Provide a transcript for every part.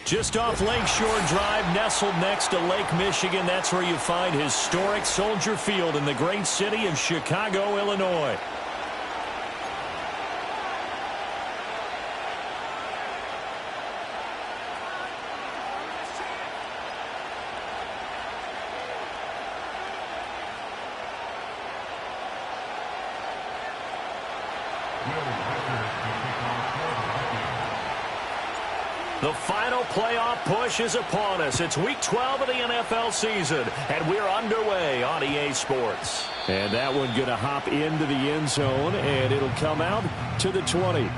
Just off Lakeshore Drive, nestled next to Lake Michigan. That's where you find historic Soldier Field in the great city of Chicago, Illinois. The final playoff push is upon us. It's week 12 of the NFL season, and we're underway on EA Sports. And that one going to hop into the end zone, and it'll come out to the 20.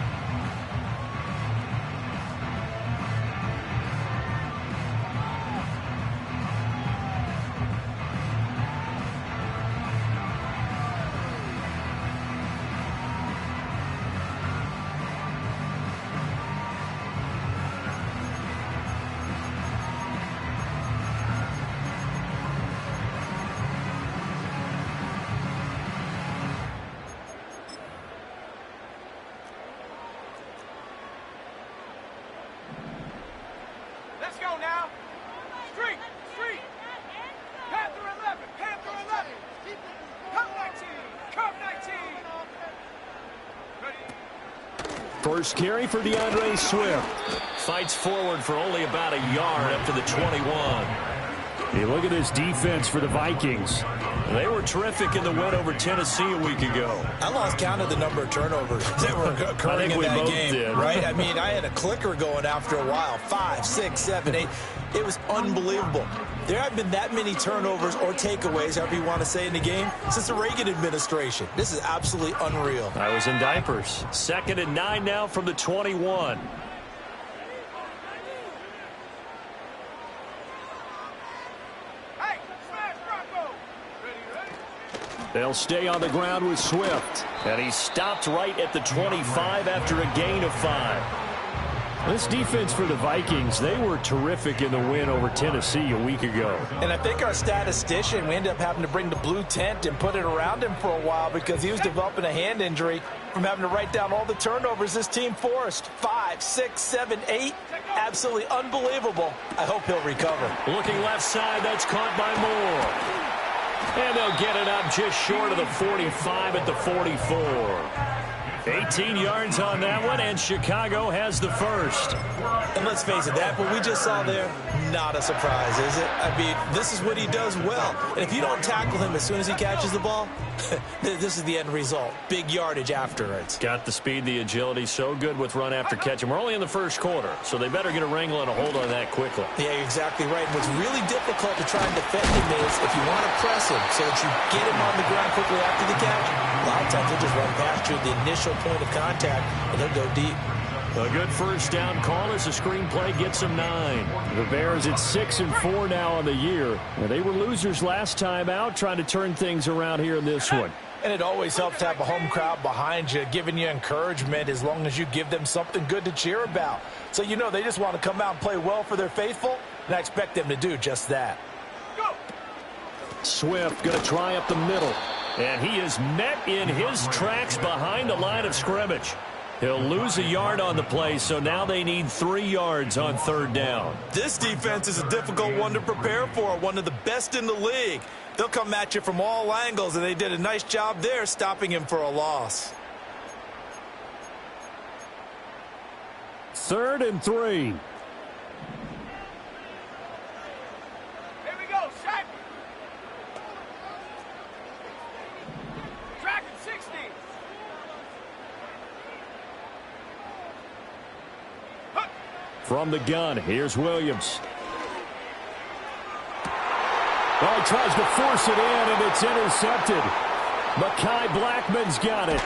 First carry for DeAndre Swift. Fights forward for only about a yard up to the 21. Hey, look at this defense for the Vikings. They were terrific in the win over Tennessee a week ago. I lost count of the number of turnovers that were occurring in that game. Did. Right? I mean, I had a clicker going after a while. 5, 6, 7, 8. It was unbelievable. There haven't been that many turnovers or takeaways, however you want to say, in the game since the Reagan administration. This is absolutely unreal. I was in diapers. 2nd and 9 now from the 21. They'll stay on the ground with Swift. And he stopped right at the 25 after a gain of 5. This defense for the Vikings, they were terrific in the win over Tennessee a week ago. And I think our statistician, we ended up having to bring the blue tent and put it around him for a while because he was developing a hand injury from having to write down all the turnovers this team forced. 5, 6, 7, 8. Absolutely unbelievable. I hope he'll recover. Looking left side, that's caught by Moore. And they'll get it up just short of the 45 at the 44. 18 yards on that one, and Chicago has the first. And let's face it, that what we just saw there, not a surprise, is it? I mean, this is what he does well. And if you don't tackle him as soon as he catches the ball, this is the end result. Big yardage afterwards. Got the speed, the agility, so good with run after catch. And we're only in the first quarter, so they better get a wrangle and a hold on that quickly. Yeah, you're exactly right. What's really difficult to try and defend him is if you want to press him so that you get him on the ground quickly after the catch, a lot of times he'll just run past you at the initial point of contact, and he'll go deep. A good first down call as the screenplay gets them 9. The Bears at 6-4 now on the year. And they were losers last time out, trying to turn things around here in this one. And it always helps to have a home crowd behind you, giving you encouragement as long as you give them something good to cheer about. So you know they just want to come out and play well for their faithful, and I expect them to do just that. Swift going to try up the middle. And he is met in his tracks behind the line of scrimmage. He'll lose a yard on the play, so now they need 3 yards on 3rd down. This defense is a difficult one to prepare for, one of the best in the league. They'll come at you from all angles, and they did a nice job there stopping him for a loss. 3rd and 3. From the gun, here's Williams. Oh, he tries to force it in, and it's intercepted. Mekhi Blackmon's got it.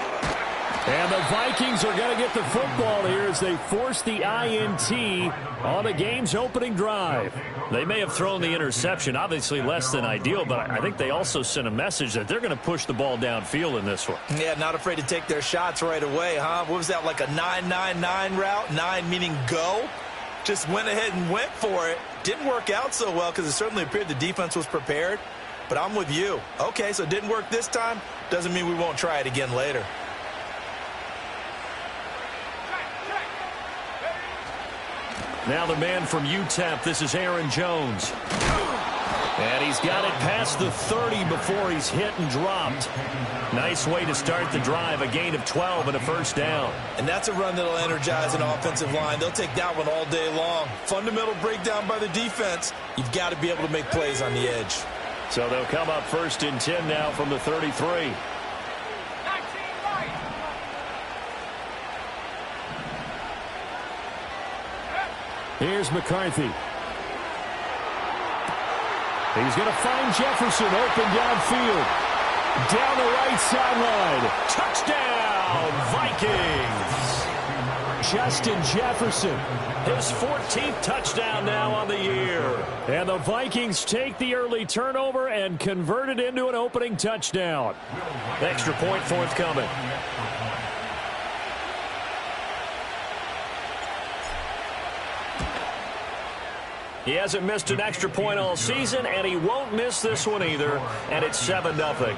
And the Vikings are going to get the football here as they force the INT on the game's opening drive. They may have thrown the interception, obviously less than ideal, but I think they also sent a message that they're going to push the ball downfield in this one. Yeah, not afraid to take their shots right away, huh? What was that, like a 9-9-9 route? 9 meaning go? Just went ahead and went for it. Didn't work out so well because it certainly appeared the defense was prepared. But I'm with you. Okay, so it didn't work this time. Doesn't mean we won't try it again later. Now the man from UTEP, this is Aaron Jones. And he's got it past the 30 before he's hit and dropped. Nice way to start the drive, a gain of 12 and a first down. And that's a run that'll energize an offensive line. They'll take that one all day long. Fundamental breakdown by the defense. You've got to be able to make plays on the edge. So they'll come up 1st and 10 now from the 33. Here's McCarthy. He's going to find Jefferson open downfield. Down the right sideline. Touchdown, Vikings. Justin Jefferson. His 14th touchdown now on the year. And the Vikings take the early turnover and convert it into an opening touchdown. Extra point forthcoming. He hasn't missed an extra point all season, and he won't miss this one either, and it's 7-0.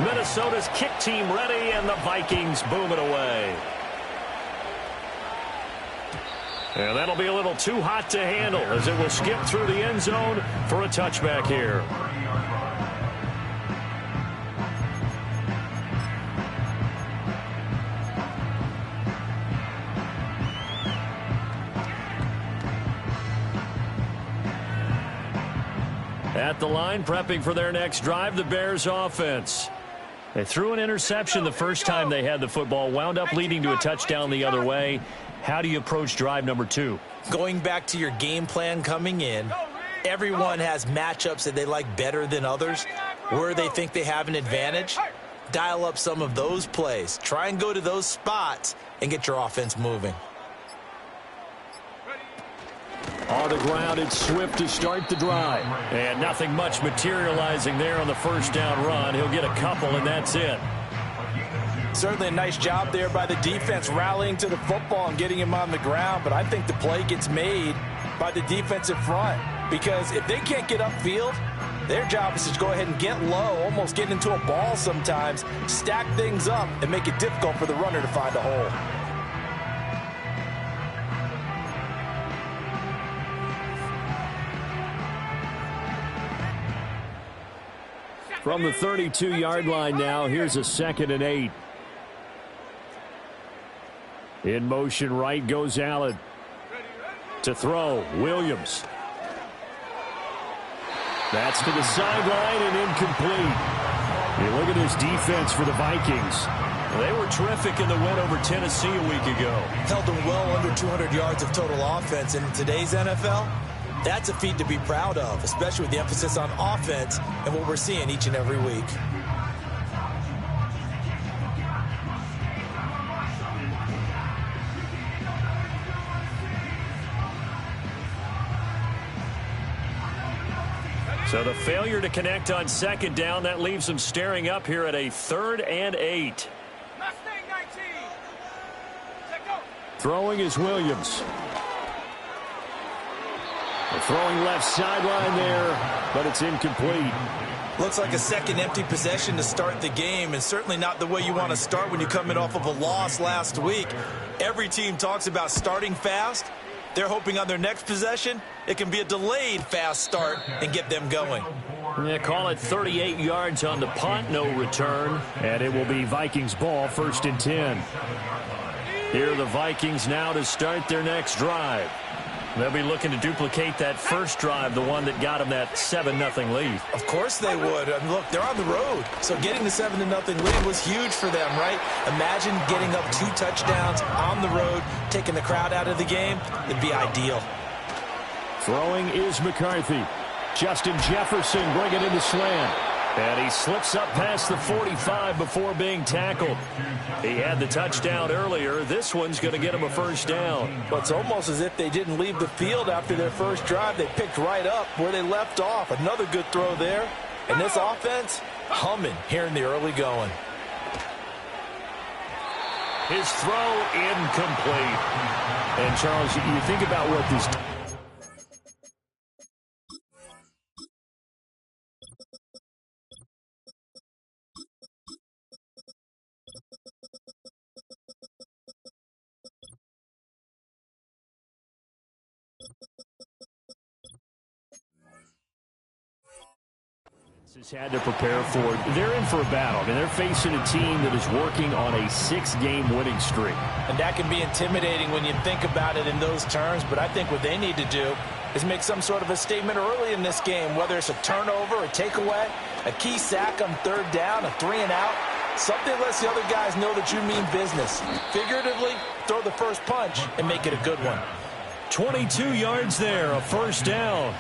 Minnesota's kick team ready, and the Vikings boom it away. And that'll be a little too hot to handle as it will skip through the end zone for a touchback here. At the line, prepping for their next drive, the Bears offense. They threw an interception the first time they had the football, wound up leading to a touchdown the other way. How do you approach drive number 2? Going back to your game plan coming in, everyone has matchups that they like better than others, where they think they have an advantage. Dial up some of those plays. Try and go to those spots and get your offense moving. On the ground, it's Swift to start the drive. And nothing much materializing there on the first down run. He'll get a couple, and that's it. Certainly a nice job there by the defense rallying to the football and getting him on the ground. But I think the play gets made by the defensive front. Because if they can't get upfield, their job is to go ahead and get low, almost get into a ball sometimes, stack things up, and make it difficult for the runner to find a hole. From the 32-yard line now, here's a 2nd and 8. In motion right goes Allen. To throw, Williams. That's to the sideline and incomplete. You look at this defense for the Vikings. They were terrific in the win over Tennessee a week ago. Held them well under 200 yards of total offense. And in today's NFL, that's a feat to be proud of, especially with the emphasis on offense and what we're seeing each and every week. So the failure to connect on 2nd down, that leaves them staring up here at a 3rd and 8. Throwing is Williams. The throwing left sideline there, but it's incomplete. Looks like a second empty possession to start the game, and certainly not the way you want to start when you come in off of a loss last week. Every team talks about starting fast. They're hoping on their next possession, it can be a delayed fast start and get them going. Yeah, call it 38 yards on the punt, no return. And it will be Vikings ball, 1st and 10. Here are the Vikings now to start their next drive. They'll be looking to duplicate that first drive, the one that got them that 7-0 lead. Of course they would. I mean, look, they're on the road. So getting the 7-0 lead was huge for them, right? Imagine getting up 2 touchdowns on the road, taking the crowd out of the game. It'd be ideal. Throwing is McCarthy. Justin Jefferson bringing in the slant. And he slips up past the 45 before being tackled. He had the touchdown earlier. This one's going to get him a first down. Well, it's almost as if they didn't leave the field after their first drive. They picked right up where they left off. Another good throw there. And this offense, humming here in the early going. His throw incomplete. And, Charles, you think about what this Had to prepare for it. They're in for a battle. I mean, they're facing a team that is working on a 6-game winning streak. And that can be intimidating when you think about it in those terms, but I think what they need to do is make some sort of a statement early in this game, whether it's a turnover, a takeaway, a key sack on third down, a 3-and-out, something that lets the other guys know that you mean business. Figuratively, throw the first punch and make it a good one. 22 yards there, a first down.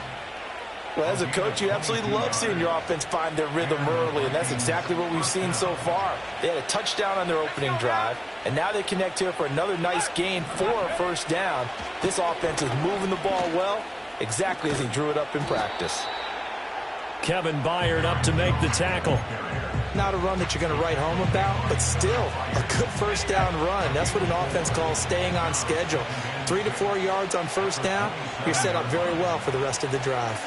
Well, as a coach, you absolutely love seeing your offense find their rhythm early, and that's exactly what we've seen so far. They had a touchdown on their opening drive, and now they connect here for another nice gain for a first down. This offense is moving the ball well, exactly as he drew it up in practice. Kevin Byard up to make the tackle. Not a run that you're going to write home about, but still a good first down run. That's what an offense calls staying on schedule. 3 to 4 yards on first down, you're set up very well for the rest of the drive.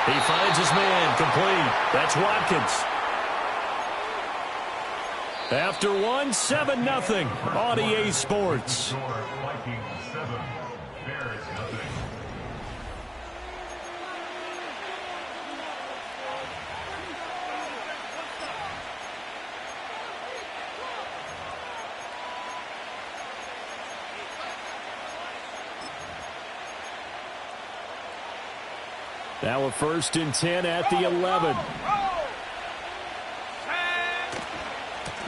He finds his man, complete. That's Watkins. After 1, 7-0 on EA Sports. Now a 1st and 10 at the 11.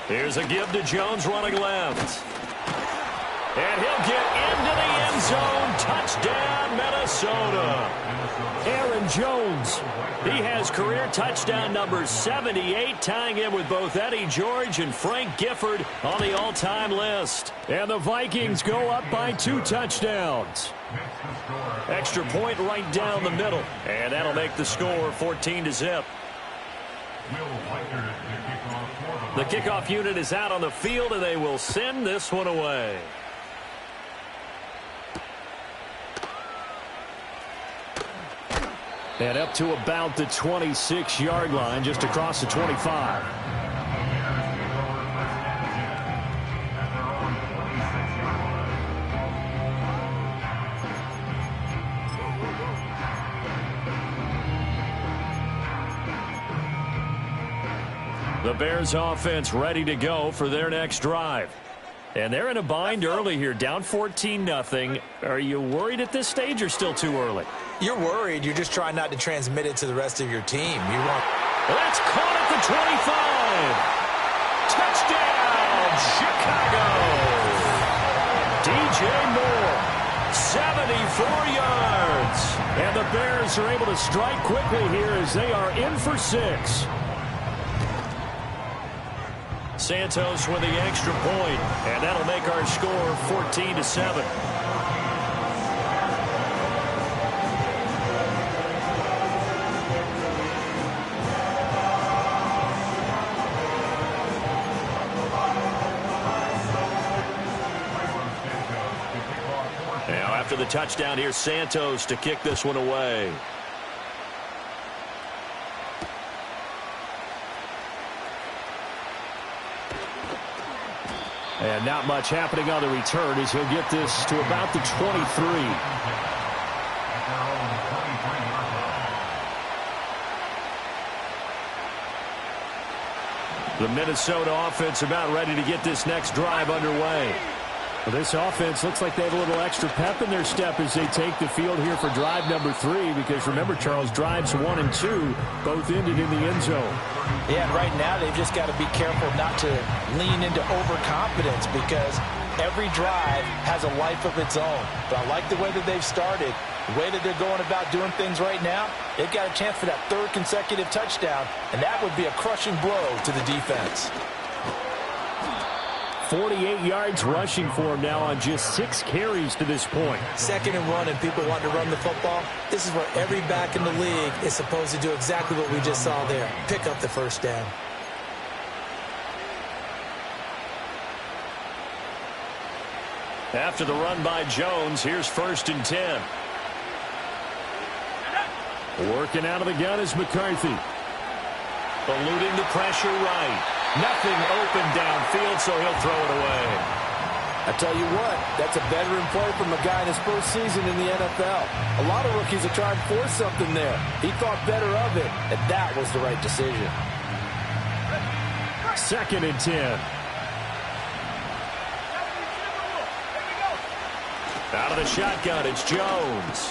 Here's a give to Jones running left. And he'll get into the end zone. Touchdown, Minnesota. Aaron Jones. He has career touchdown number 78, tying him with both Eddie George and Frank Gifford on the all-time list. And the Vikings go up by 2 touchdowns. Extra point right down the middle. And that'll make the score 14-0. The kickoff unit is out on the field, and they will send this one away. And up to about the 26-yard line, just across the 25. The Bears offense ready to go for their next drive. And they're in a bind early here, down 14-0. Are you worried at this stage or still too early? You're worried. You're just trying not to transmit it to the rest of your team. You want. That's caught at the 25. Touchdown, Chicago. DJ Moore, 74 yards. And the Bears are able to strike quickly here as they are in for 6. Santos with the extra point, and that'll make our score 14-7. Now after the touchdown, here's Santos to kick this one away. And not much happening on the return as he'll get this to about the 23. The Minnesota offense about ready to get this next drive underway. Well, this offense looks like they have a little extra pep in their step as they take the field here for drive number 3. Because remember, Charles, drives 1 and 2 both ended in the end zone. Yeah, and right now they've just got to be careful not to lean into overconfidence because every drive has a life of its own. But I like the way that they've started, the way that they're going about doing things right now. They've got a chance for that 3rd consecutive touchdown, and that would be a crushing blow to the defense. 48 yards rushing for him now on just 6 carries to this point. 2nd and 1, and people want to run the football. This is where every back in the league is supposed to do exactly what we just saw there. Pick up the first down. After the run by Jones, here's 1st and 10. Working out of the gun is McCarthy. Eluding the pressure right. Nothing open downfield, so he'll throw it away. I tell you what, that's a veteran play from a guy in his first season in the NFL. A lot of rookies are trying to force something there. He thought better of it, and that was the right decision. 2nd and 10. Out of the shotgun, it's Jones.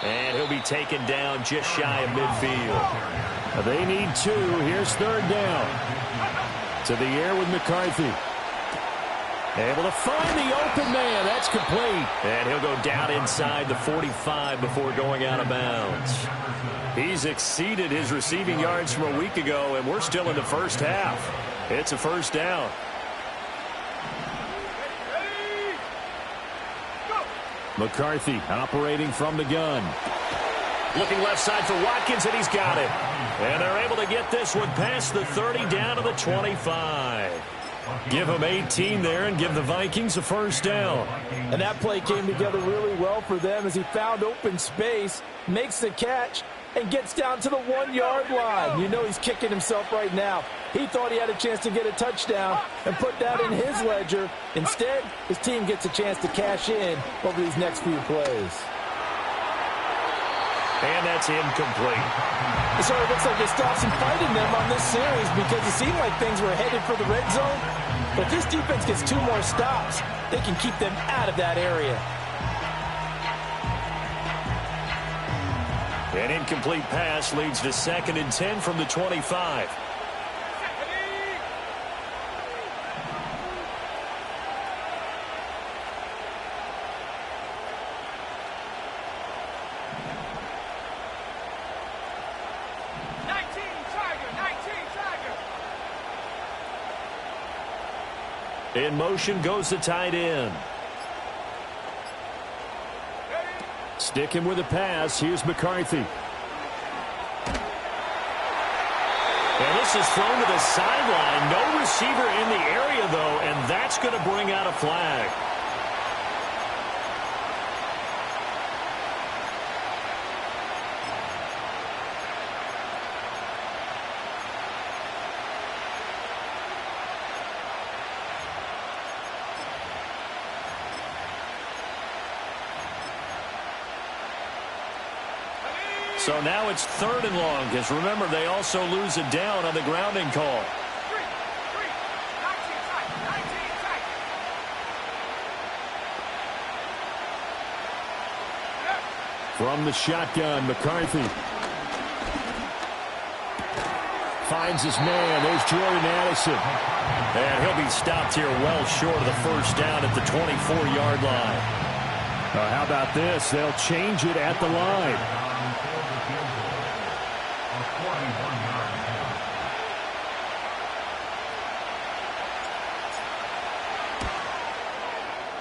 And he'll be taken down just shy of midfield. They need 2. Here's 3rd down. To the air with McCarthy. Able to find the open man. That's complete. And he'll go down inside the 45 before going out of bounds. He's exceeded his receiving yards from a week ago, and we're still in the first half. It's a 1st down. McCarthy operating from the gun. Looking left side for Watkins, and he's got it. And they're able to get this one past the 30 down to the 25. Give them 18 there and give the Vikings a 1st down. And that play came together really well for them as he found open space, makes the catch, and gets down to the 1-yard line. You know he's kicking himself right now. He thought he had a chance to get a touchdown and put that in his ledger. Instead, his team gets a chance to cash in over these next few plays. And that's incomplete. It sort of looks like they stopped some fight in them on this series because it seemed like things were headed for the red zone. But if this defense gets 2 more stops, they can keep them out of that area. An incomplete pass leads to 2nd and 10 from the 25. In motion goes the tight end. Sticking with the pass, here's McCarthy. And this is thrown to the sideline. No receiver in the area, though, and that's going to bring out a flag. So now it's 3rd and long, because remember, they also lose it down on the grounding call. From the shotgun, McCarthy finds his man. There's Jordan Addison. And he'll be stopped here well short of the 1st down at the 24-yard line. How about this? They'll change it at the line.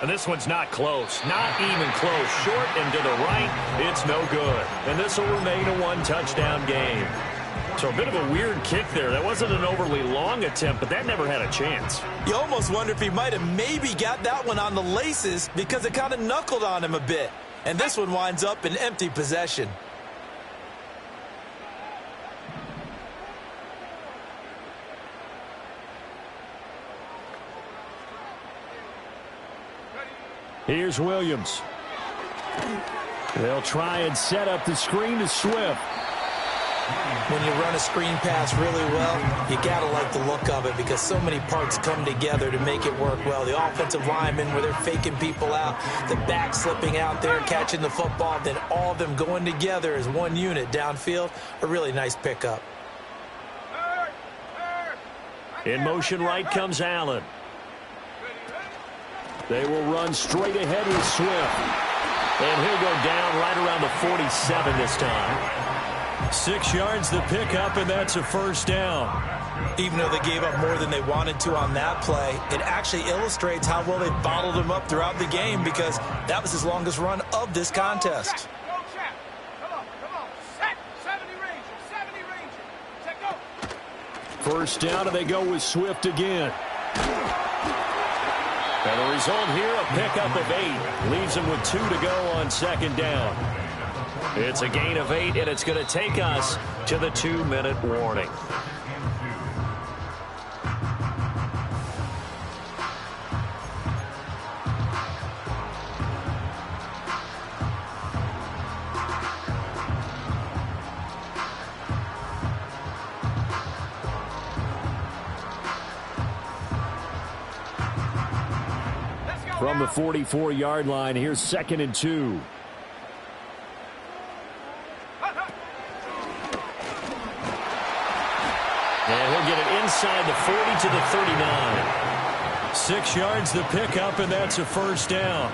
And this one's not close. Not even close. Short and to the right, it's no good. And this will remain a 1-touchdown game. So a bit of a weird kick there. That wasn't an overly long attempt, but that never had a chance. You almost wonder if he might have maybe got that one on the laces because it kind of knuckled on him a bit. And this one winds up in empty possession. Here's Williams. They'll try and set up the screen to Swift. When you run a screen pass really well, you got to like the look of it because so many parts come together to make it work well. The offensive linemen, where they're faking people out, the back slipping out there, catching the football, then all of them going together as one unit downfield. A really nice pickup. In motion right comes Allen. They will run straight ahead with Swift. And he'll go down right around the 47 this time. 6 yards the pickup, and that's a 1st down. Even though they gave up more than they wanted to on that play, it actually illustrates how well they bottled him up throughout the game because that was his longest run of this contest. First down, and they go with Swift again. And the result here, a pickup of 8. Leaves them with 2 to go on 2nd down. It's a gain of 8, and it's going to take us to the 2-minute warning. From the 44-yard line, here's 2nd and 2. And he'll get it inside the 40 to the 39. 6 yards the pickup, and that's a first down.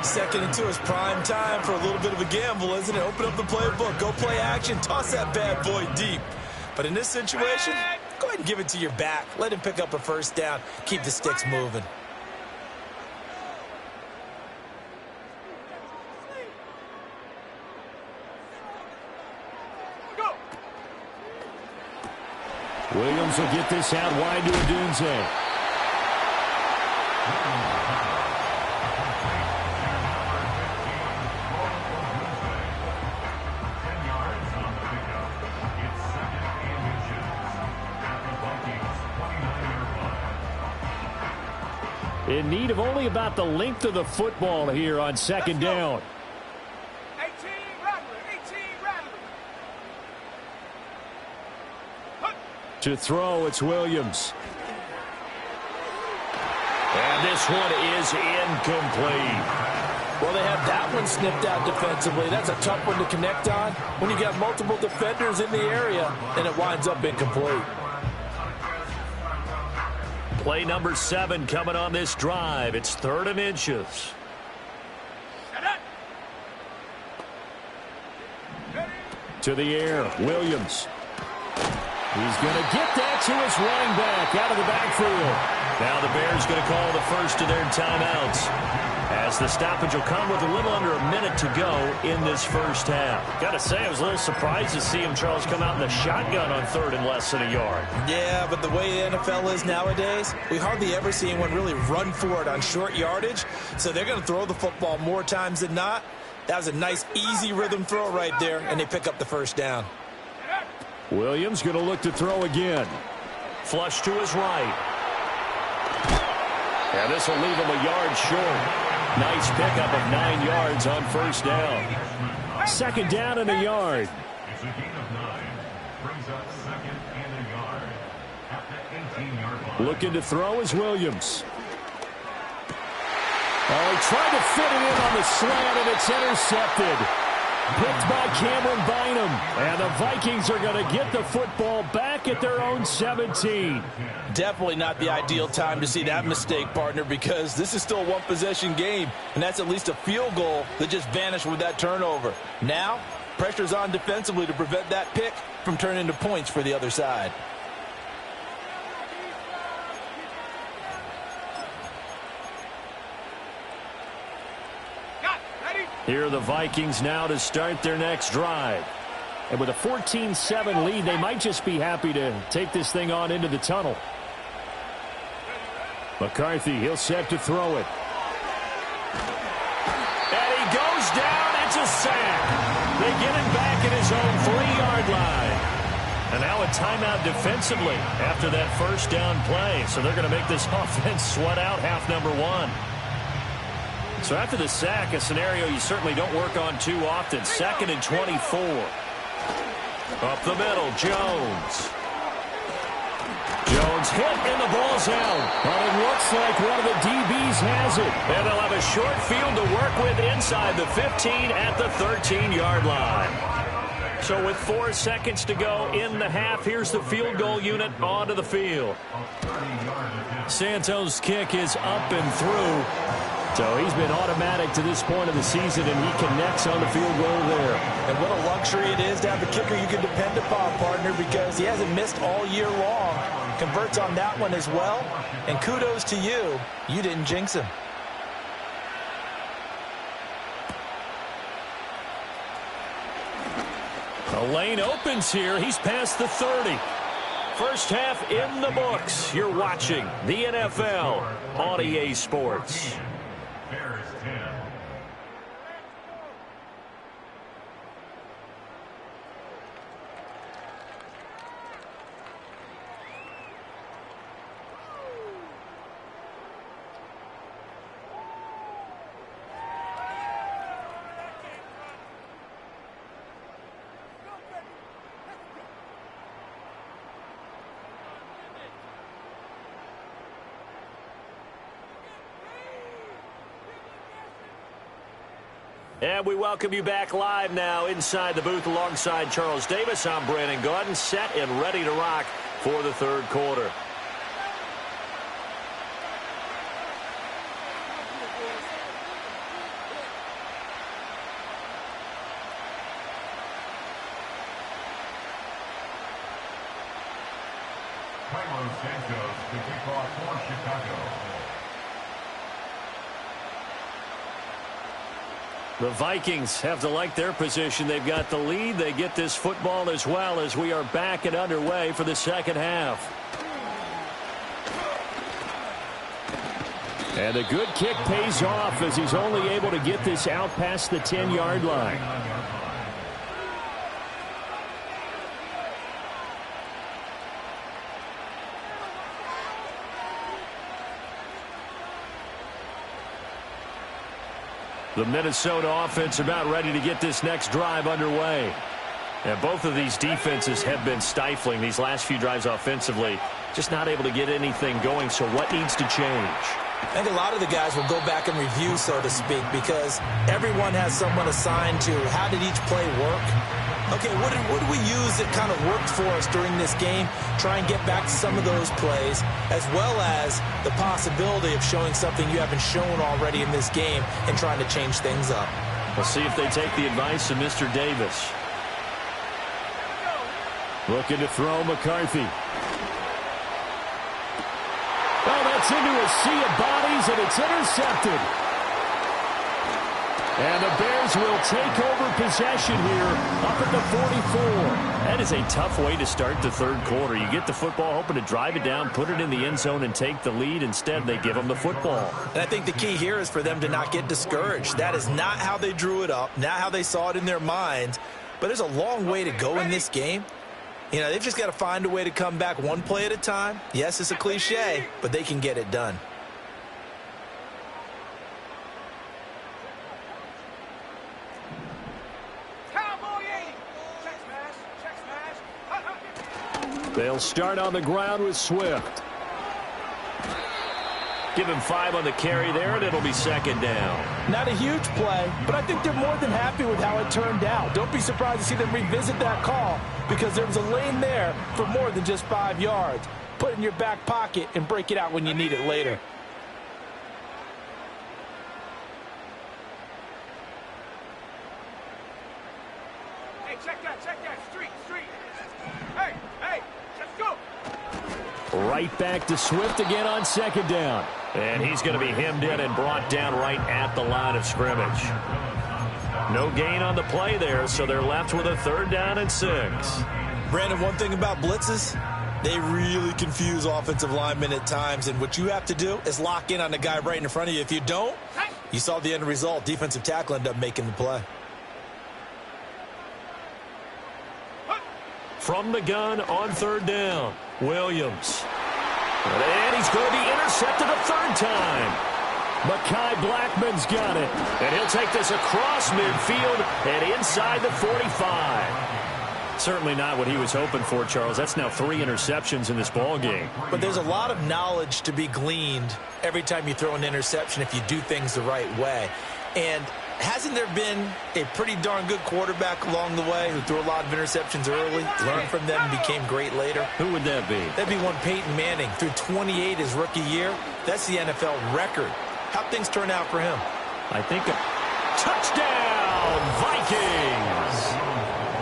2nd and 2 is prime time for a little bit of a gamble, isn't it? Open up the playbook, go play action, toss that bad boy deep. But in this situation, go ahead and give it to your back. Let him pick up a first down. Keep the sticks moving. Williams will get this out wide to Odunze. In need of only about the length of the football here on 2nd down. 18 Rattler. To throw, it's Williams. And this one is incomplete. Well, they have that one snipped out defensively. That's a tough one to connect on when you got multiple defenders in the area, and it winds up incomplete. Play number 7 coming on this drive. It's 3rd and inches. To the air, Williams. He's going to get that to his running back out of the backfield. Now the Bears going to call the first of their timeouts, as the stoppage will come with a little under a minute to go in this first half. Got to say, I was a little surprised to see him, Charles, come out in the shotgun on 3rd and less than a yard. Yeah, but the way the NFL is nowadays, we hardly ever see anyone really run for it on short yardage. So they're going to throw the football more times than not. That was a nice, easy rhythm throw right there, and they pick up the first down. Williams going to look to throw again. Flush to his right. And this will leave him a yard short. Nice pickup of 9 yards on first down. 2nd down and a yard. It's a gain of 9. Brings up 2nd and a yard at the 18-yard line. Looking to throw is Williams. Oh, he tried to fit it in on the slant, and it's intercepted. Picked by Cameron Bynum. And the Vikings are going to get the football back at their own 17. Definitely not the ideal time to see that mistake, partner, because this is still a one-possession game, and that's at least a field goal that just vanished with that turnover. Now, pressure's on defensively to prevent that pick from turning into points for the other side. Here are the Vikings now to start their next drive. And with a 14-7 lead, they might just be happy to take this thing on into the tunnel. McCarthy, he'll set to throw it. And he goes down. It's a sack. They get him back at his own 3-yard line. And now a timeout defensively after that first down play. So they're going to make this offense sweat out half number 1. So after the sack, a scenario you certainly don't work on too often. 2nd and 24. Up the middle, Jones. Jones hit and the ball's out. But it looks like one of the DBs has it. And they'll have a short field to work with inside the 15 at the 13-yard line. So with 4 seconds to go in the half, here's the field goal unit onto the field. Santos' kick is up and through. So he's been automatic to this point of the season, and he connects on the field goal there. And what a luxury it is to have a kicker you can depend upon, partner, because he hasn't missed all year long. Converts on that one as well. And kudos to you. You didn't jinx him. The lane opens here. He's past the 30. First half in the books. You're watching the NFL on EA Sports. Bears 10. And we welcome you back live now inside the booth alongside Charles Davis. I'm Brandon Gaudin, set and ready to rock for the third quarter. Carlos Santos to kick off for Chicago. The Vikings have to like their position. They've got the lead. They get this football as well as we are back and underway for the second half. And a good kick pays off as he's only able to get this out past the 10-yard line. The Minnesota offense about ready to get this next drive underway. And both of these defenses have been stifling these last few drives offensively. Just not able to get anything going, so what needs to change? I think a lot of the guys will go back and review, so to speak, because everyone has someone assigned to how did each play work. Okay, what did we use that kind of worked for us during this game? Try and get back to some of those plays, as well as the possibility of showing something you haven't shown already in this game and trying to change things up. We'll see if they take the advice of Mr. Davis. Looking to throw McCarthy. Oh, that's into a sea of bodies, and it's intercepted. And the Bears will take over possession here up at the 44. That is a tough way to start the third quarter. You get the football, hoping to drive it down, put it in the end zone, and take the lead. Instead, they give them the football. And I think the key here is for them to not get discouraged. That is not how they drew it up, not how they saw it in their minds. But there's a long way to go in this game. You know, they've just got to find a way to come back one play at a time. Yes, it's a cliche, but they can get it done. They'll start on the ground with Swift. Give him 5 on the carry there, and it'll be second down. Not a huge play, but I think they're more than happy with how it turned out. Don't be surprised to see them revisit that call because there was a lane there for more than just 5 yards. Put it in your back pocket and break it out when you need it later. Hey, check that, street. Hey, let's go. Right back to Swift again on second down. And he's going to be hemmed in and brought down right at the line of scrimmage. No gain on the play there, so they're left with a 3rd down and 6. Brandon, one thing about blitzes, they really confuse offensive linemen at times, and what you have to do is lock in on the guy right in front of you. If you don't, you saw the end result. Defensive tackle ended up making the play. From the gun on 3rd down, Williams. And he's going to be intercepted a 3rd time. Mekhi Blackmon's got it. And he'll take this across midfield and inside the 45. Certainly not what he was hoping for, Charles. That's now 3 interceptions in this ball game. But there's a lot of knowledge to be gleaned every time you throw an interception if you do things the right way. And hasn't there been a pretty darn good quarterback along the way who threw a lot of interceptions early, learned from them, and became great later? Who would that be? That'd be one Peyton Manning. Threw 28 his rookie year. That's the NFL record. How'd things turn out for him? I think a touchdown, Vikings!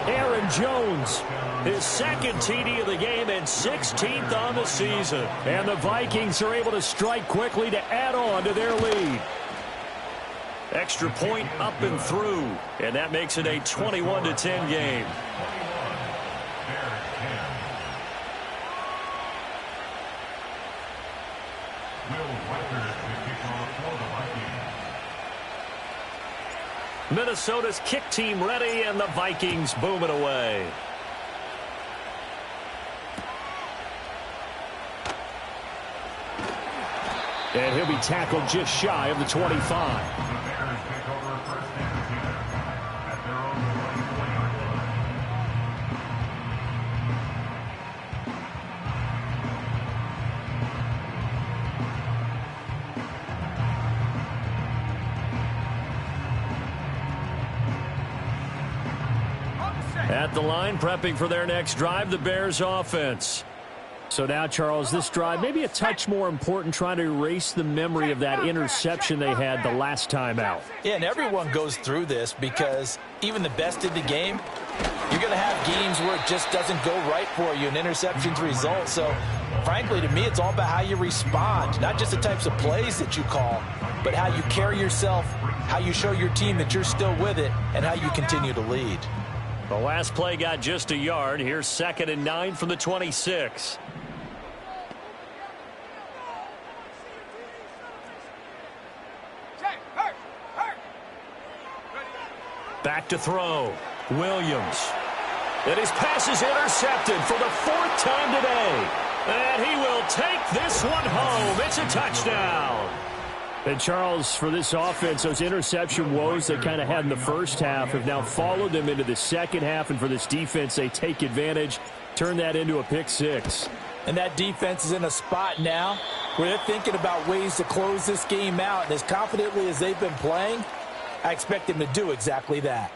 Aaron Jones, His 2nd TD of the game and 16th on the season. and the Vikings are able to strike quickly to add on to their lead. Extra point up and through, and that makes it a 21-10 game. Minnesota's kick team ready, and the Vikings booming away. And he'll be tackled just shy of the 25. at the line, prepping for their next drive, the Bears offense. So now, Charles, this drive, maybe a touch more important, trying to erase the memory of that interception they had the last time out. Yeah, and everyone goes through this because even the best in the game, you're going to have games where it just doesn't go right for you, and interceptions result. So, frankly, to me, it's all about how you respond, not just the types of plays that you call, but how you carry yourself, how you show your team that you're still with it, and how you continue to lead. The last play got just a yard. Here's 2nd and 9 from the 26. Back to throw. Williams. And his pass is intercepted for the 4th time today. And he will take this one home. It's a touchdown. And, Charles, for this offense, those interception woes they kind of had in the first half have now followed them into the second half. And for this defense, they take advantage, turn that into a pick six. And that defense is in a spot now where they're thinking about ways to close this game out. And as confidently as they've been playing, I expect them to do exactly that.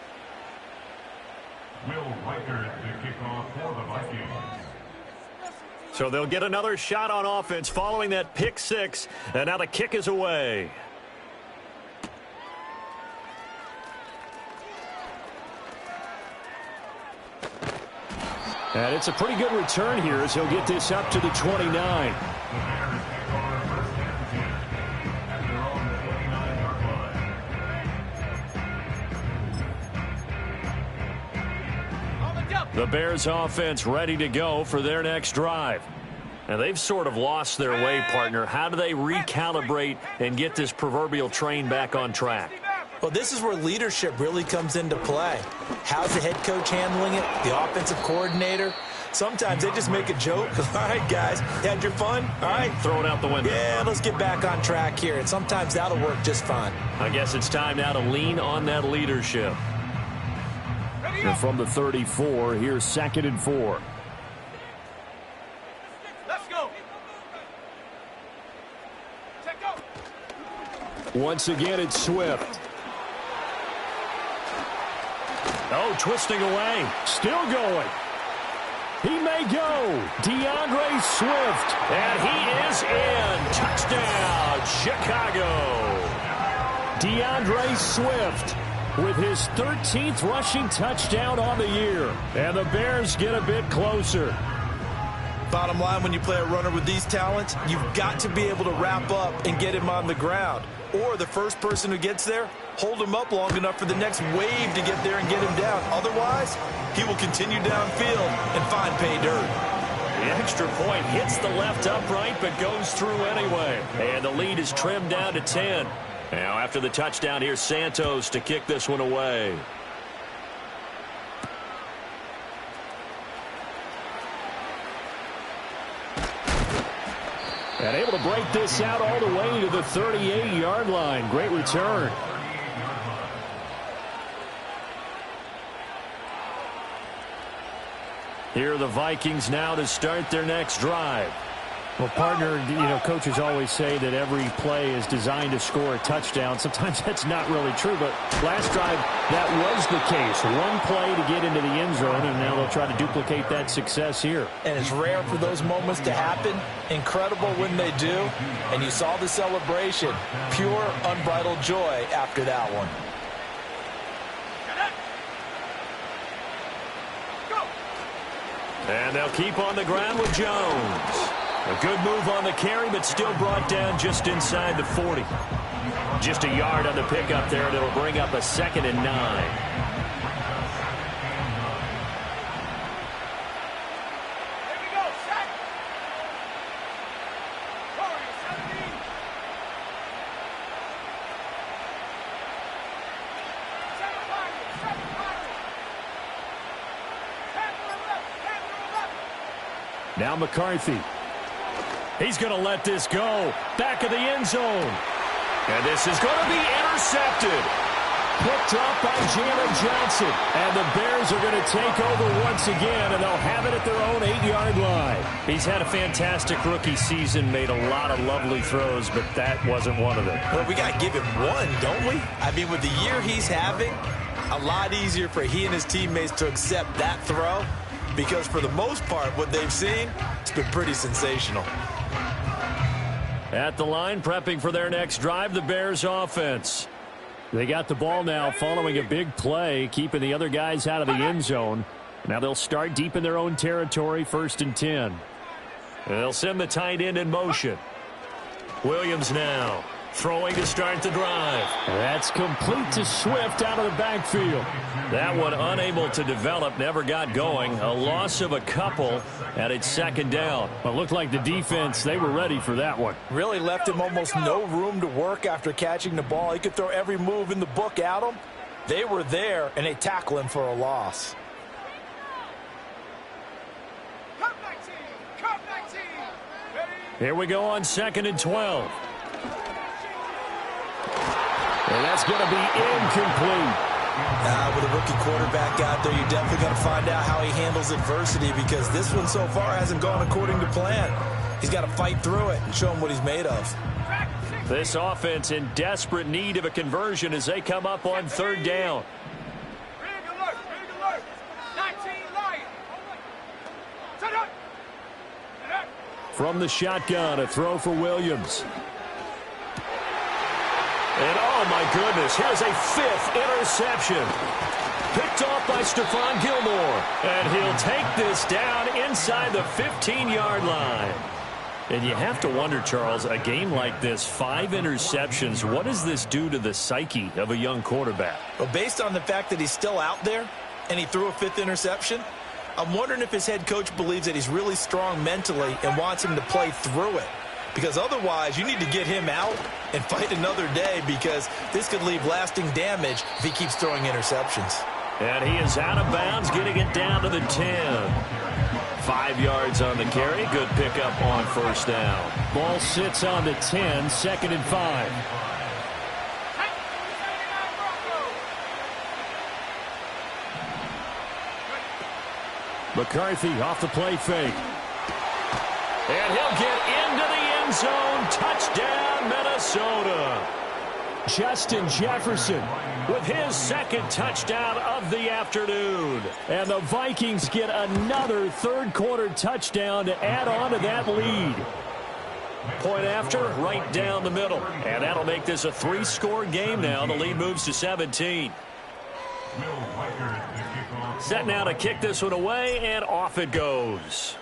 Will Reichard to kick off for the Vikings. So they'll get another shot on offense following that pick six. And now the kick is away. And it's a pretty good return here as he'll get this up to the 29. The Bears offense ready to go for their next drive. Now they've sort of lost their way, partner. How do they recalibrate and get this proverbial train back on track? Well, this is where leadership really comes into play. How's the head coach handling it? The offensive coordinator? Sometimes they just make a joke. All right, guys, had your fun? All right. Throw it out the window. Yeah, let's get back on track here. And sometimes that'll work just fine. I guess it's time now to lean on that leadership. And from the 34, here's 2nd and 4. Let's go. Check out. Once again, it's Swift. Oh, twisting away. Still going. He may go. DeAndre Swift. And he is in. Touchdown, Chicago. DeAndre Swift with his 13th rushing touchdown on the year. And the Bears get a bit closer. Bottom line, when you play a runner with these talents, you've got to be able to wrap up and get him on the ground. Or the first person who gets there, hold him up long enough for the next wave to get there and get him down. Otherwise, he will continue downfield and find pay dirt. The extra point hits the left upright but goes through anyway. And the lead is trimmed down to 10. Now after the touchdown, here's Santos to kick this one away. And able to break this out all the way to the 38-yard line. Great return. Here are the Vikings now to start their next drive. Well, partner, you know, coaches always say that every play is designed to score a touchdown. Sometimes that's not really true, but last drive, that was the case. One play to get into the end zone, and now they'll try to duplicate that success here. And it's rare for those moments to happen. Incredible when they do. And you saw the celebration. Pure, unbridled joy after that one. And they'll keep on the ground with Jones. A good move on the carry, but still brought down just inside the 40. Just a yard on the pickup there, and it'll bring up a 2nd and 9. Now McCarthy. He's going to let this go. Back of the end zone. And this is going to be intercepted. Picked up by Jalen Johnson. And the Bears are going to take over once again, and they'll have it at their own 8-yard line. He's had a fantastic rookie season, made a lot of lovely throws, but that wasn't one of them. Well, we got to give him one, don't we? I mean, with the year he's having, A lot easier for he and his teammates to accept that throw because for the most part, what they've seen, it's been pretty sensational. At the line, prepping for their next drive, the Bears offense. They got the ball now following a big play, keeping the other guys out of the end zone. Now they'll start deep in their own territory, 1st and 10. They'll send the tight end in motion. Williams now throwing to start the drive. That's complete to Swift out of the backfield. That one unable to develop, never got going. A loss of a couple, and it's 2nd down. Well, it looked like the defense, they were ready for that one. Really left him almost no room to work after catching the ball. He could throw every move in the book at him. They were there, and they tackle him for a loss. Here we go on 2nd and 12. And that's going to be incomplete. With a rookie quarterback out there, you're definitely going to find out how he handles adversity because this one so far hasn't gone according to plan. He's got to fight through it and show him what he's made of. This offense in desperate need of a conversion as they come up on 3rd down. Big alert, big alert. 19 Lions. Set up. From the shotgun, a throw for Williams. And oh my goodness, here's a 5th interception. Picked off by Stephon Gilmore. And he'll take this down inside the 15-yard line. And you have to wonder, Charles, a game like this, 5 interceptions, what does this do to the psyche of a young quarterback? Well, based on the fact that he's still out there and he threw a 5th interception, I'm wondering if his head coach believes that he's really strong mentally and wants him to play through it. Because otherwise, you need to get him out and fight another day because this could leave lasting damage if he keeps throwing interceptions. And he is out of bounds, getting it down to the 10. 5 yards on the carry. Good pickup on 1st down. Ball sits on the 10, 2nd and 5. McCarthy off the play fake. And he'll get into the end zone. Touchdown, Minnesota. Justin Jefferson with his 2nd touchdown of the afternoon. And the Vikings get another 3rd quarter touchdown to add on to that lead. Point after, right down the middle. And that'll make this a 3-score game now. The lead moves to 17. Set now to kick this one away, and off it goes.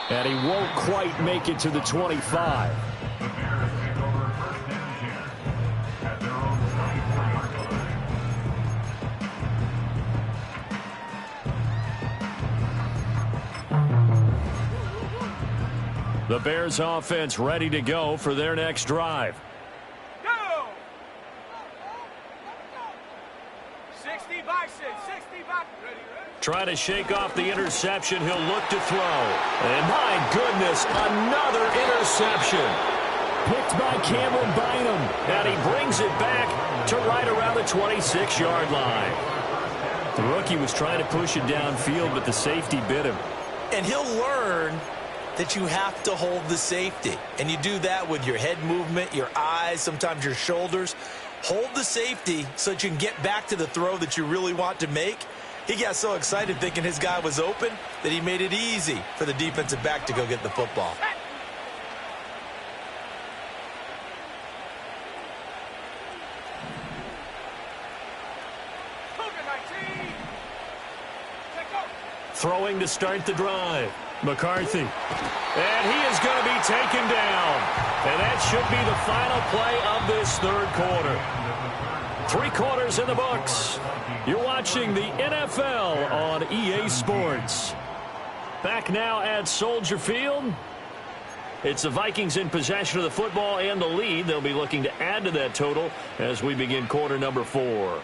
And he won't quite make it to the 25. The Bears take over 1st and 10 at their own 23-yard line. The Bears offense ready to go for their next drive. Go! 60 by 6, 60 by... Ready. Trying to shake off the interception. He'll look to throw. And my goodness, another interception. Picked by Cameron Bynum. And he brings it back to right around the 26-yard line. The rookie was trying to push it downfield, but the safety bit him. And he'll learn that you have to hold the safety. And you do that with your head movement, your eyes, sometimes your shoulders. Hold the safety so that you can get back to the throw that you really want to make. He got so excited thinking his guy was open that he made it easy for the defensive back to go get the football. Throwing to start the drive. McCarthy. And he is going to be taken down. And that should be the final play of this 3rd quarter. 3 quarters in the books. You're watching the NFL on EA Sports. Back now at Soldier Field. It's the Vikings in possession of the football and the lead. They'll be looking to add to that total as we begin quarter number 4.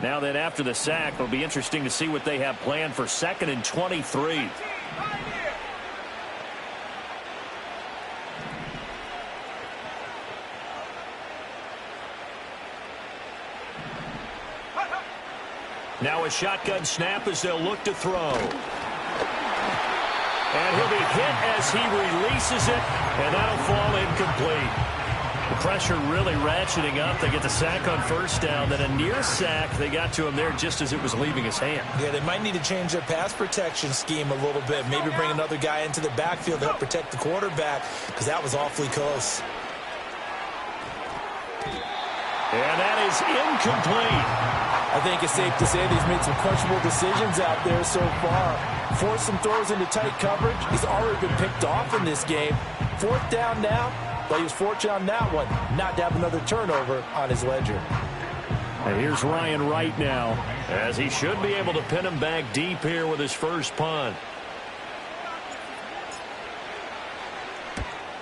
Now then, after the sack, it'll be interesting to see what they have planned for 2nd and 23. Now a shotgun snap as they'll look to throw. And he'll be hit as he releases it, and that'll fall incomplete. The pressure really ratcheting up. They get the sack on first down. Then a near sack. They got to him there just as it was leaving his hand. Yeah, they might need to change their pass protection scheme a little bit. Maybe bring another guy into the backfield to help protect the quarterback, because that was awfully close. And that is incomplete. I think it's safe to say that he's made some questionable decisions out there so far. Forced some throws into tight coverage. He's already been picked off in this game. 4th down now. But he was fortunate on that one, not to have another turnover on his ledger. And here's Ryan Wright now, as he should be able to pin him back deep here with his first punt.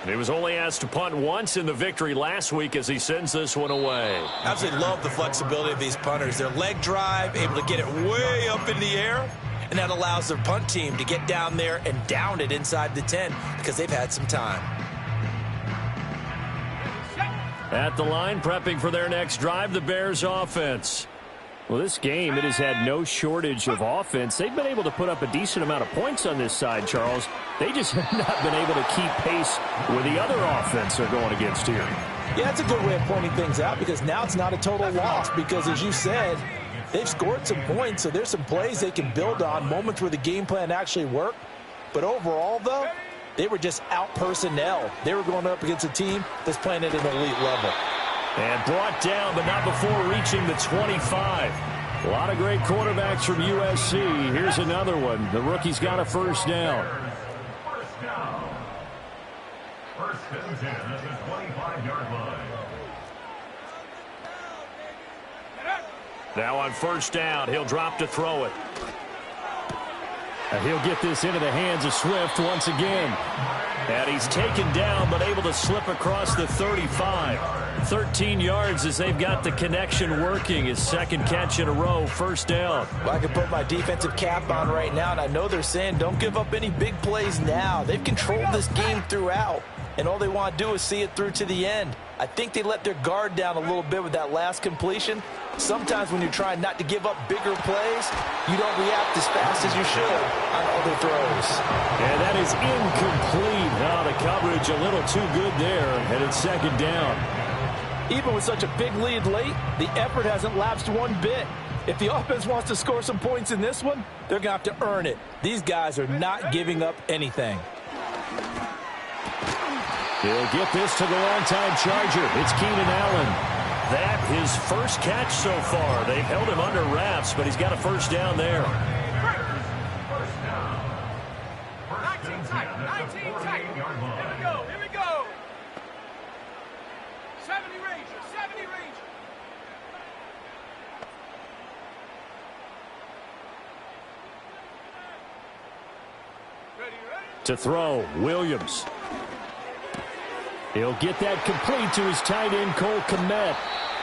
And he was only asked to punt once in the victory last week as he sends this one away. Absolutely love the flexibility of these punters. Their leg drive, able to get it way up in the air, and that allows their punt team to get down there and down it inside the 10 because they've had some time. At the line, prepping for their next drive, the Bears offense. Well, this game, it has had no shortage of offense. They've been able to put up a decent amount of points on this side, Charles. They just have not been able to keep pace with the other offense they're going against here. Yeah, that's a good way of pointing things out, because now it's not a total loss, because as you said, they've scored some points, so there's some plays they can build on, moments where the game plan actually worked. But overall, though, they were just out personnel. They were going up against a team that's playing at an elite level. And brought down, but not before reaching the 25. A lot of great quarterbacks from USC. Here's another one. The rookie's got a first down. First down. First and 10 at the 25-yard line. Now on first down, he'll drop to throw it. And he'll get this into the hands of Swift once again. And he's taken down, but able to slip across the 35. 13 yards as they've got the connection working. His second catch in a row, first down. Well, I can put my defensive cap on right now, and I know they're saying don't give up any big plays now. They've controlled this game throughout, and all they want to do is see it through to the end. I think they let their guard down a little bit with that last completion. Sometimes when you're trying not to give up bigger plays, you don't react as fast as you should on other throws. And that is incomplete. Now the coverage a little too good there, and it's second down. Even with such a big lead late, the effort hasn't lapsed one bit. If the offense wants to score some points in this one, they're going to have to earn it. These guys are not giving up anything. He'll get this to the longtime Charger. It's Keenan Allen. That his first catch so far. They've held him under wraps, but he's got a first down there. 19 tight. 19 tight. Here we go. Here we go. 70 Ranger. 70 Ranger. Ready, ready? To throw, Williams. He'll get that complete to his tight end, Cole Kmet.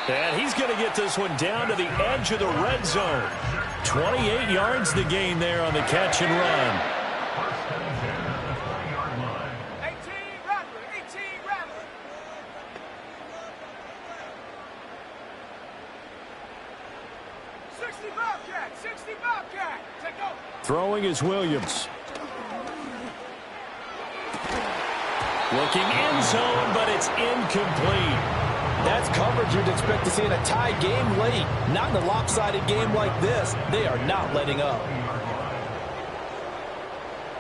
And he's going to get this one down to the edge of the red zone. 28 yards to gain there on the catch and run. 18 Rattler. 18 Rattler. Bobcat. 60 Bobcat. Take over. Throwing is Williams. Looking end zone, but it's incomplete. That's coverage you'd expect to see in a tie game late. Not in a lopsided game like this. They are not letting up.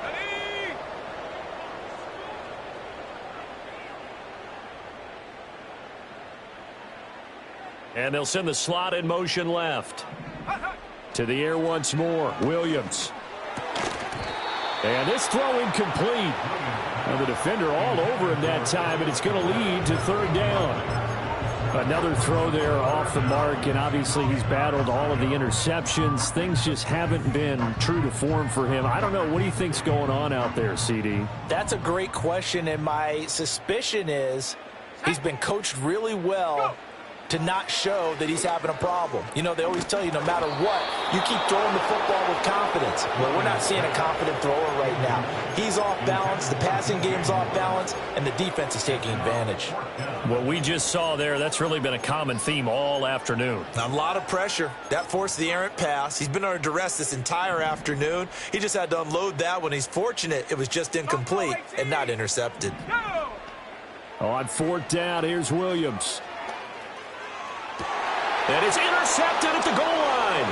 Ready? And they'll send the slot in motion left. To the air once more, Williams. And this throw incomplete. And the defender all over him that time, and it's going to lead to third down. Another throw there off the mark, and obviously he's battled all of the interceptions. Things just haven't been true to form for him. I don't know. What do you think's going on out there, CD? That's a great question, and my suspicion is he's been coached really well to not show that he's having a problem. You know, they always tell you no matter what, you keep throwing the football with confidence. Well, we're not seeing a confident thrower right now. He's off balance, the passing game's off balance, and the defense is taking advantage. What we just saw there, that's really been a common theme all afternoon. A lot of pressure. That forced the errant pass. He's been under duress this entire afternoon. He just had to unload that one. He's fortunate it was just incomplete and not intercepted. On fourth down, here's Williams. And it's intercepted at the goal line.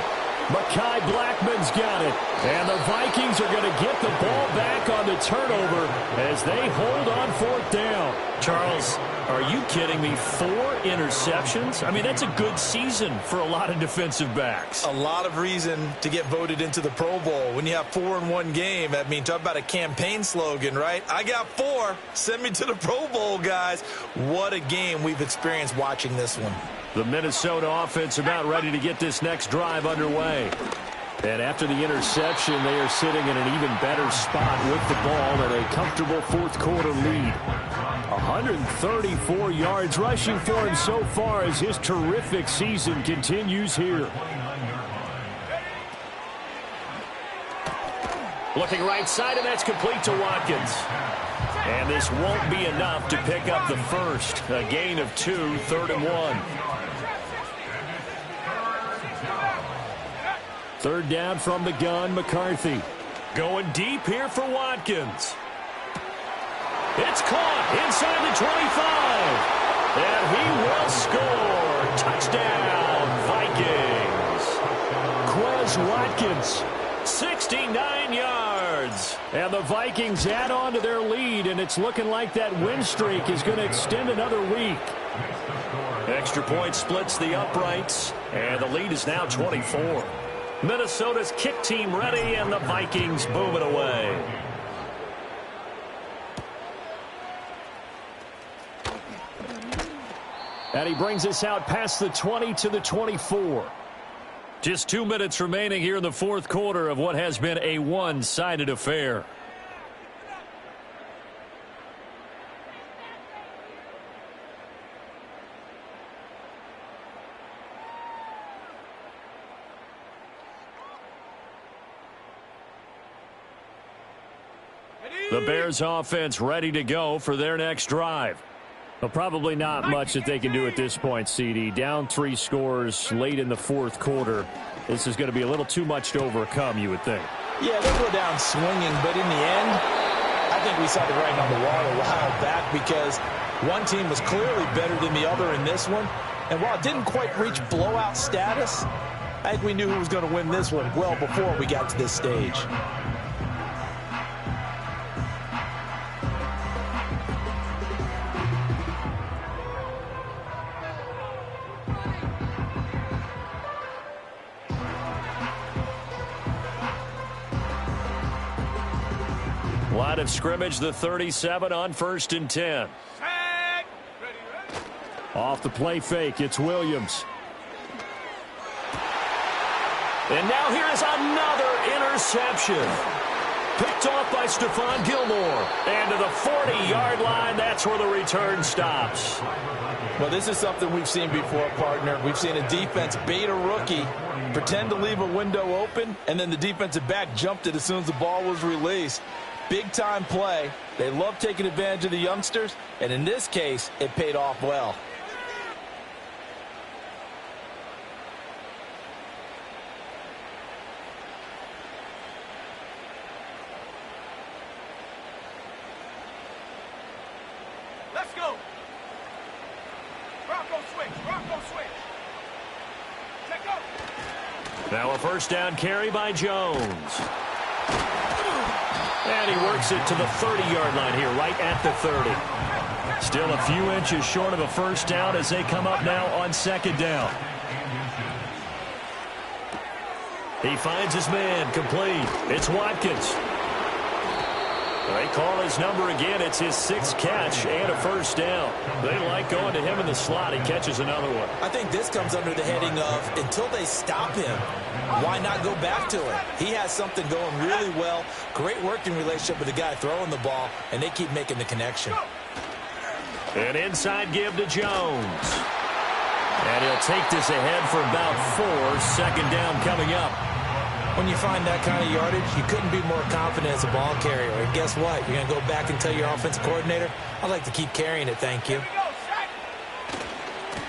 Mekhi Blackmon's got it. And the Vikings are going to get the ball back on the turnover as they hold on fourth down. Charles, are you kidding me? 4 interceptions? I mean, that's a good season for a lot of defensive backs. A lot of reason to get voted into the Pro Bowl. When you have 4 in one game, I mean, talk about a campaign slogan, right? I got 4. Send me to the Pro Bowl, guys. What a game we've experienced watching this one. The Minnesota offense about ready to get this next drive underway. And after the interception, they are sitting in an even better spot with the ball and a comfortable fourth quarter lead. 134 yards rushing for him so far as his terrific season continues here. Looking right side, and that's complete to Watkins. And this won't be enough to pick up the first. A gain of 2, 3rd and 1. Third down from the gun, McCarthy. Going deep here for Watkins. It's caught inside the 25. And he will score. Touchdown, Vikings. Quez Watkins. 69 yards. And the Vikings add on to their lead, and it's looking like that win streak is going to extend another week. Extra point splits the uprights, and the lead is now 24. Minnesota's kick team ready, and the Vikings booming away. And he brings us out past the 20 to the 24. Just 2 minutes remaining here in the fourth quarter of what has been a one-sided affair. The Bears offense ready to go for their next drive. Well, probably not much that they can do at this point, CD. Down 3 scores late in the fourth quarter. This is going to be a little too much to overcome, you would think. Yeah, they'll go down swinging, but in the end, I think we saw the writing on the wall a while back because one team was clearly better than the other in this one. And while it didn't quite reach blowout status, I think we knew who was going to win this one well before we got to this stage. Line of scrimmage, the 37 on 1st and 10. Off the play fake, it's Williams. And now here is another interception. Picked off by Stephon Gilmore. And to the 40-yard line, that's where the return stops. Well, this is something we've seen before, partner. We've seen a defense bait a rookie, pretend to leave a window open, and then the defensive back jumped it as soon as the ball was released. Big-time play. They love taking advantage of the youngsters, and in this case, it paid off well. Let's go. Bronco switch. Bronco switch. Check up. Now a first down carry by Jones. And he works it to the 30-yard line here, right at the 30. Still a few inches short of a first down as they come up now on 2nd down. He finds his man, complete. It's Watkins. They call his number again. It's his 6th catch and a first down. They like going to him in the slot. He catches another one. I think this comes under the heading of until they stop him, why not go back to him? He has something going really well. Great working relationship with the guy throwing the ball, and they keep making the connection. An inside give to Jones. And And he'll take this ahead for about 4. Second down coming up. When you find that kind of yardage, you couldn't be more confident as a ball carrier. And guess what? You're going to go back and tell your offensive coordinator, I'd like to keep carrying it, thank you.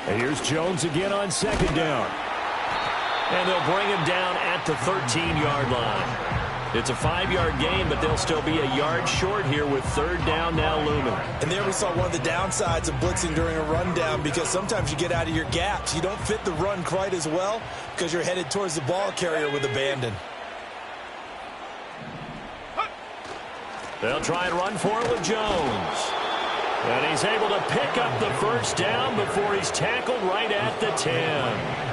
And here's Jones again on second down. And they'll bring him down at the 13-yard line. It's a 5-yard gain, but they'll still be a yard short here with third down now looming. And there we saw one of the downsides of blitzing during a rundown, because sometimes you get out of your gaps. You don't fit the run quite as well because you're headed towards the ball carrier with abandon. They'll try and run for it with Jones. And he's able to pick up the first down before he's tackled right at the 10.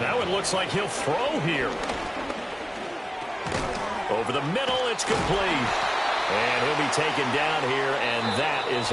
Now it looks like he'll throw here. Over the middle, it's complete. And he'll be taken down here, and that is